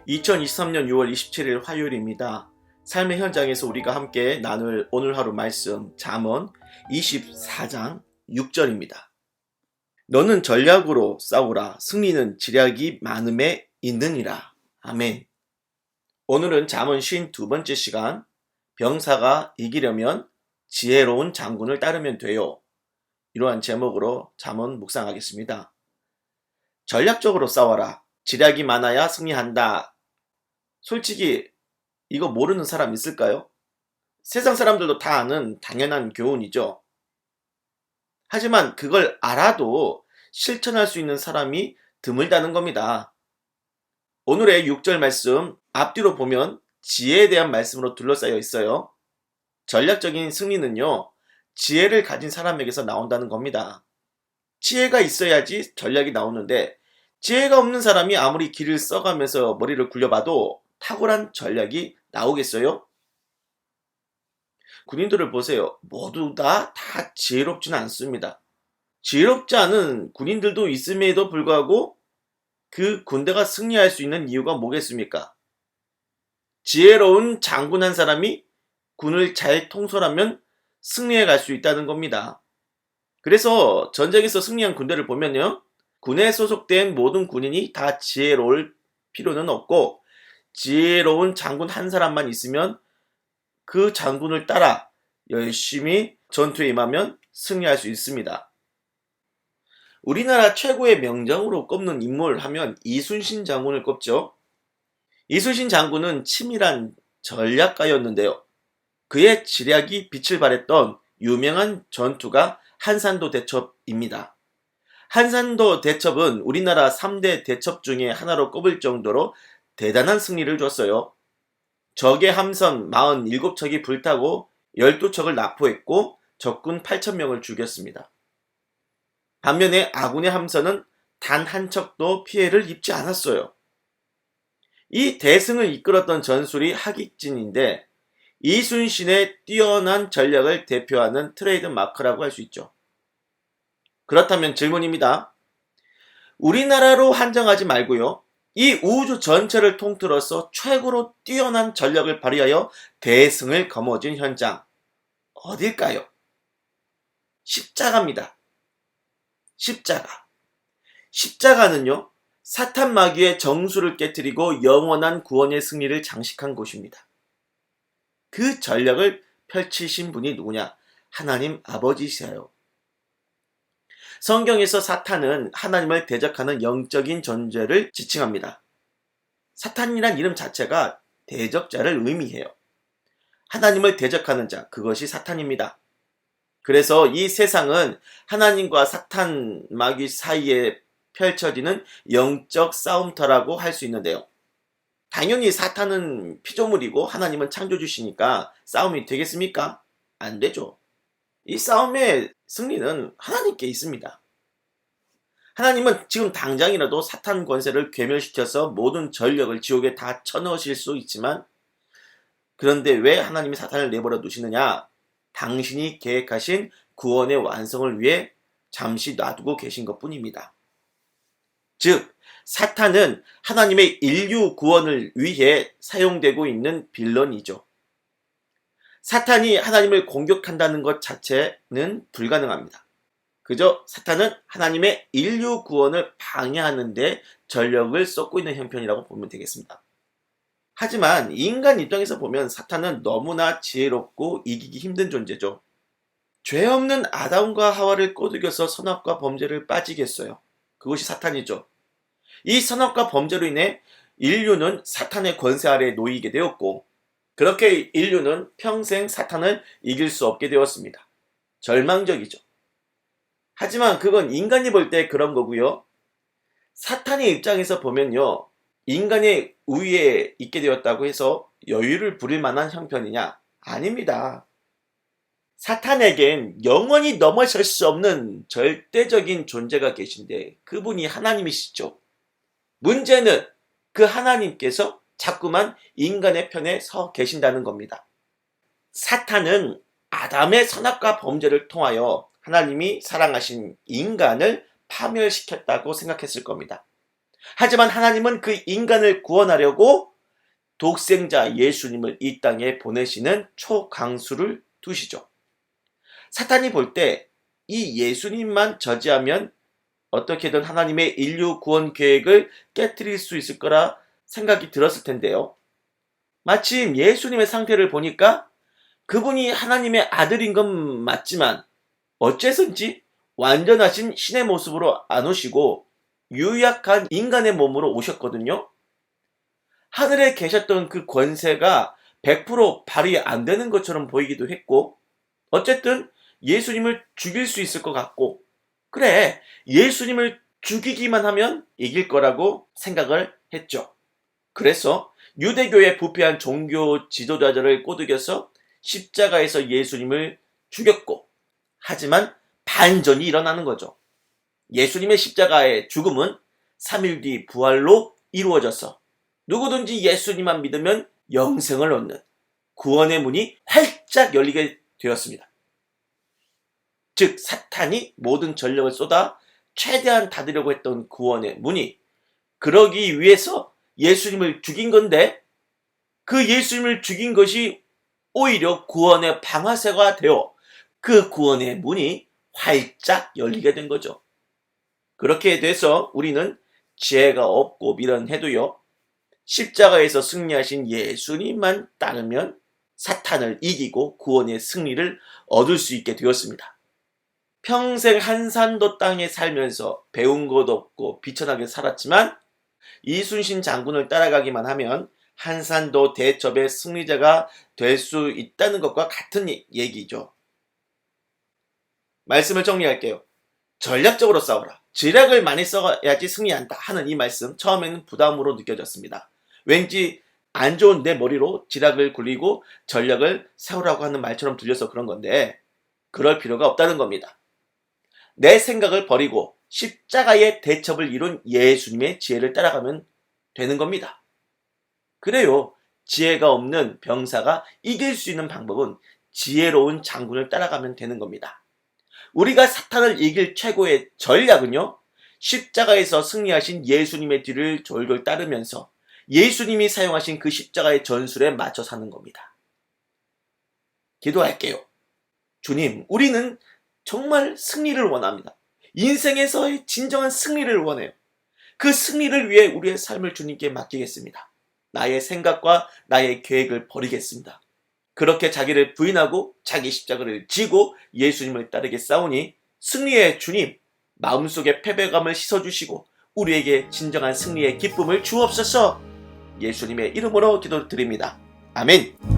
2023년 6월 27일 화요일입니다. 삶의 현장에서 우리가 함께 나눌 오늘 하루 말씀 잠언 24장 6절입니다. 너는 전략으로 싸우라. 승리는 지략이 많음에 있느니라. 아멘. 오늘은 잠언 52번째 시간, 병사가 이기려면 지혜로운 장군을 따르면 돼요. 이러한 제목으로 잠언 묵상하겠습니다. 전략적으로 싸워라. 지략이 많아야 승리한다. 솔직히 이거 모르는 사람 있을까요? 세상 사람들도 다 아는 당연한 교훈이죠. 하지만 그걸 알아도 실천할 수 있는 사람이 드물다는 겁니다. 오늘의 6절 말씀 앞뒤로 보면 지혜에 대한 말씀으로 둘러싸여 있어요. 전략적인 승리는요, 지혜를 가진 사람에게서 나온다는 겁니다. 지혜가 있어야지 전략이 나오는데 지혜가 없는 사람이 아무리 길을 써가면서 머리를 굴려봐도 탁월한 전략이 나오겠어요? 군인들을 보세요. 모두 다 지혜롭지는 않습니다. 지혜롭지 않은 군인들도 있음에도 불구하고 그 군대가 승리할 수 있는 이유가 뭐겠습니까? 지혜로운 장군 한 사람이 군을 잘 통솔하면 승리해 갈 수 있다는 겁니다. 그래서 전쟁에서 승리한 군대를 보면요, 군에 소속된 모든 군인이 다 지혜로울 필요는 없고 지혜로운 장군 한 사람만 있으면 그 장군을 따라 열심히 전투에 임하면 승리할 수 있습니다. 우리나라 최고의 명장으로 꼽는 인물 하면 이순신 장군을 꼽죠. 이순신 장군은 치밀한 전략가였는데요. 그의 지략이 빛을 발했던 유명한 전투가 한산도 대첩입니다. 한산도 대첩은 우리나라 3대 대첩 중에 하나로 꼽을 정도로 대단한 승리를 줬어요. 적의 함선 47척이 불타고 12척을 납포했고 적군 8,000명을 죽였습니다. 반면에 아군의 함선은 단 한 척도 피해를 입지 않았어요. 이 대승을 이끌었던 전술이 하깃진인데 이순신의 뛰어난 전략을 대표하는 트레이드 마크라고 할 수 있죠. 그렇다면 질문입니다. 우리나라로 한정하지 말고요, 이 우주 전체를 통틀어서 최고로 뛰어난 전략을 발휘하여 대승을 거머쥔 현장, 어딜까요? 십자가입니다. 십자가. 십자가는요, 사탄 마귀의 정수를 깨뜨리고 영원한 구원의 승리를 장식한 곳입니다. 그 전략을 펼치신 분이 누구냐? 하나님 아버지시세요. 성경에서 사탄은 하나님을 대적하는 영적인 존재를 지칭합니다. 사탄이란 이름 자체가 대적자를 의미해요. 하나님을 대적하는 자, 그것이 사탄입니다. 그래서 이 세상은 하나님과 사탄 마귀 사이에 펼쳐지는 영적 싸움터라고 할 수 있는데요. 당연히 사탄은 피조물이고 하나님은 창조주시니까 싸움이 되겠습니까? 안 되죠. 이 싸움의 승리는 하나님께 있습니다. 하나님은 지금 당장이라도 사탄 권세를 괴멸시켜서 모든 전력을 지옥에 다 쳐넣으실 수 있지만, 그런데 왜 하나님이 사탄을 내버려 두시느냐? 당신이 계획하신 구원의 완성을 위해 잠시 놔두고 계신 것뿐입니다. 즉, 사탄은 하나님의 인류 구원을 위해 사용되고 있는 빌런이죠. 사탄이 하나님을 공격한다는 것 자체는 불가능합니다. 그저 사탄은 하나님의 인류 구원을 방해하는 데 전력을 쏟고 있는 형편이라고 보면 되겠습니다. 하지만 인간 입장에서 보면 사탄은 너무나 지혜롭고 이기기 힘든 존재죠. 죄 없는 아담과 하와를 꼬드겨서 선악과 범죄를 빠지겠어요. 그것이 사탄이죠. 이 선악과 범죄로 인해 인류는 사탄의 권세 아래에 놓이게 되었고, 그렇게 인류는 평생 사탄을 이길 수 없게 되었습니다. 절망적이죠. 하지만 그건 인간이 볼 때 그런 거고요. 사탄의 입장에서 보면요, 인간의 우위에 있게 되었다고 해서 여유를 부릴 만한 형편이냐? 아닙니다. 사탄에겐 영원히 넘어설 수 없는 절대적인 존재가 계신데 그분이 하나님이시죠. 문제는 그 하나님께서 자꾸만 인간의 편에 서 계신다는 겁니다. 사탄은 아담의 선악과 범죄를 통하여 하나님이 사랑하신 인간을 파멸시켰다고 생각했을 겁니다. 하지만 하나님은 그 인간을 구원하려고 독생자 예수님을 이 땅에 보내시는 초강수를 두시죠. 사탄이 볼 때 이 예수님만 저지하면 어떻게든 하나님의 인류 구원 계획을 깨트릴 수 있을 거라 생각이 들었을 텐데요. 마침 예수님의 상태를 보니까 그분이 하나님의 아들인 건 맞지만 어째서인지 완전하신 신의 모습으로 안 오시고 유약한 인간의 몸으로 오셨거든요. 하늘에 계셨던 그 권세가 100% 발휘 안 되는 것처럼 보이기도 했고, 어쨌든 예수님을 죽일 수 있을 것 같고, 그래, 예수님을 죽이기만 하면 이길 거라고 생각을 했죠. 그래서 유대교의 부패한 종교 지도자들을 꼬드겨서 십자가에서 예수님을 죽였고, 하지만 반전이 일어나는 거죠. 예수님의 십자가의 죽음은 3일 뒤 부활로 이루어져서 누구든지 예수님만 믿으면 영생을 얻는 구원의 문이 활짝 열리게 되었습니다. 즉 사탄이 모든 전력을 쏟아 최대한 닫으려고 했던 구원의 문이, 그러기 위해서 예수님을 죽인 건데 그 예수님을 죽인 것이 오히려 구원의 방아쇠가 되어 그 구원의 문이 활짝 열리게 된 거죠. 그렇게 돼서 우리는 지혜가 없고 미련해도요, 십자가에서 승리하신 예수님만 따르면 사탄을 이기고 구원의 승리를 얻을 수 있게 되었습니다. 평생 한산도 땅에 살면서 배운 것 없고 비천하게 살았지만 이순신 장군을 따라가기만 하면 한산도 대첩의 승리자가 될 수 있다는 것과 같은 얘기죠. 말씀을 정리할게요. 전략적으로 싸워라. 지략을 많이 써야지 승리한다 하는 이 말씀, 처음에는 부담으로 느껴졌습니다. 왠지 안 좋은 내 머리로 지략을 굴리고 전략을 세우라고 하는 말처럼 들려서 그런 건데, 그럴 필요가 없다는 겁니다. 내 생각을 버리고 십자가의 대첩을 이룬 예수님의 지혜를 따라가면 되는 겁니다. 그래요. 지혜가 없는 병사가 이길 수 있는 방법은 지혜로운 장군을 따라가면 되는 겁니다. 우리가 사탄을 이길 최고의 전략은요, 십자가에서 승리하신 예수님의 뒤를 졸졸 따르면서 예수님이 사용하신 그 십자가의 전술에 맞춰 사는 겁니다. 기도할게요. 주님, 우리는 정말 승리를 원합니다. 인생에서의 진정한 승리를 원해요. 그 승리를 위해 우리의 삶을 주님께 맡기겠습니다. 나의 생각과 나의 계획을 버리겠습니다. 그렇게 자기를 부인하고 자기 십자가를 지고 예수님을 따르게 싸우니 승리의 주님, 마음속에 패배감을 씻어주시고 우리에게 진정한 승리의 기쁨을 주옵소서. 예수님의 이름으로 기도드립니다. 아멘.